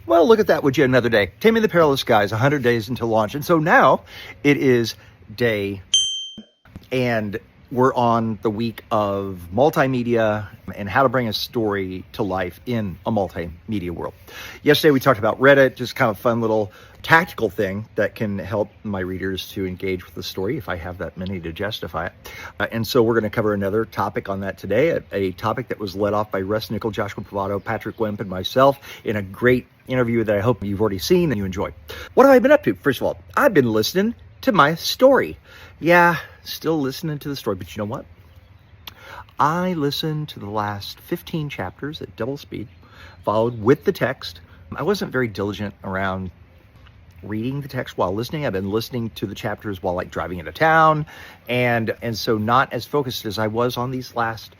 Well, look at that, would you, another day. Taming the Perilous Skies, 100 days until launch. And so now it is day, and we're on the week of multimedia and how to bring a story to life in a multimedia world. Yesterday we talked about Reddit, just kind of fun little tactical thing that can help my readers to engage with the story if I have that many to justify it. And so we're going to cover another topic on that today, a topic that was led off by Russ Nickel, Joshua Pavato, Patrick Wimp, and myself in a great interview that I hope you've already seen and you enjoy. What have I been up to? First of all, I've been listening to my story. Yeah, still listening to the story, but you know what? I listened to the last 15 chapters at double speed, followed with the text. I wasn't very diligent around reading the text while listening. I've been listening to the chapters while like driving into town, and so not as focused as I was on these last,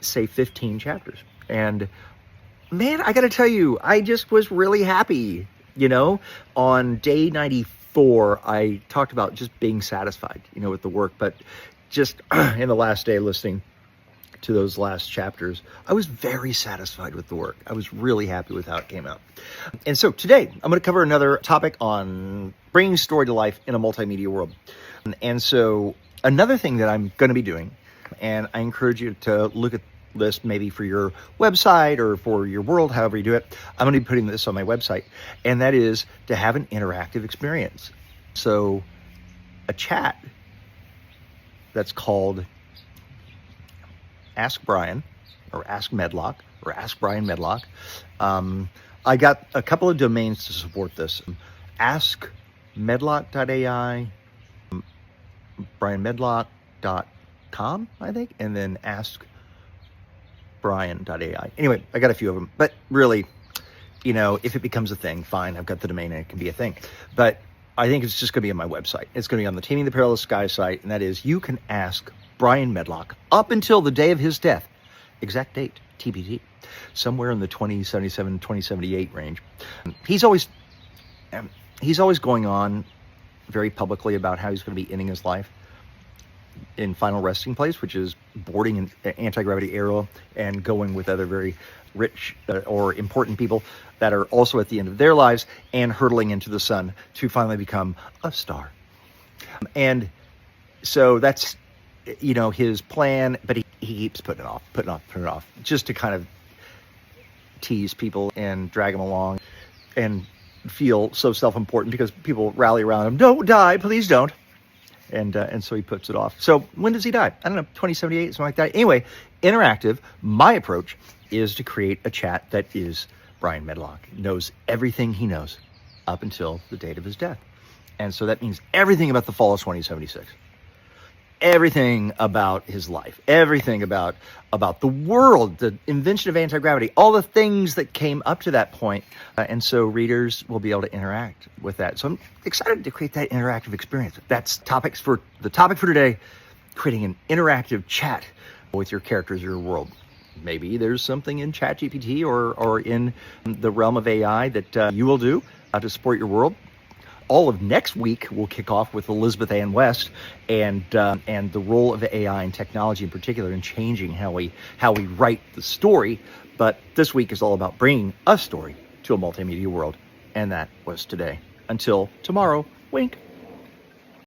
say, 15 chapters. And man, I gotta tell you, I just was really happy. You know, on day 94, I talked about just being satisfied, you know, with the work, but just in the last day listening to those last chapters, I was very satisfied with the work. I was really happy with how it came out. And so today, I'm going to cover another topic on bringing story to life in a multimedia world. And so another thing that I'm going to be doing, and I encourage you to look at this maybe for your website or for your world, however you do it. I'm going to be putting this on my website, and that is to have an interactive experience. So a chat that's called Ask Brian, or Ask Medlock, or Ask Brian Medlock. I got a couple of domains to support this. AskMedlock.ai, BrianMedlock.com, I think, and then AskBrian.ai. Anyway, I got a few of them, but really, you know, if it becomes a thing, fine, I've got the domain and it can be a thing. But I think it's just going to be on my website. It's going to be on the Taming the Perilous Sky site, and that is, you can ask Brian Medlock up until the day of his death. Exact date, TBD. Somewhere in the 2077, 2078 range. He's always going on very publicly about how he's going to be ending his life in final resting place, which is boarding an anti-gravity arrow and going with other very rich or important people that are also at the end of their lives and hurtling into the sun to finally become a star. And so that's, you know, his plan, but he keeps putting it off, just to kind of tease people and drag them along and feel so self-important because people rally around him. Don't die, please don't. And so he puts it off. So when does he die? I don't know, 2078, something like that. Anyway, interactive. My approach is to create a chat that is Brian Medlock, knows everything he knows up until the date of his death. And so that means everything about the fall of 2076. Everything about his life, everything about the world, the invention of anti-gravity, all the things that came up to that point. And so readers will be able to interact with that. So I'm excited to create that interactive experience. That's the topic for today, creating an interactive chat with your characters, your world. Maybe there's something in ChatGPT or in the realm of AI that you will do to support your world. All of next week will kick off with Elizabeth Ann West and the role of AI and technology in particular in changing how we write the story. But this week is all about bringing a story to a multimedia world, and that was today. Until tomorrow, wink.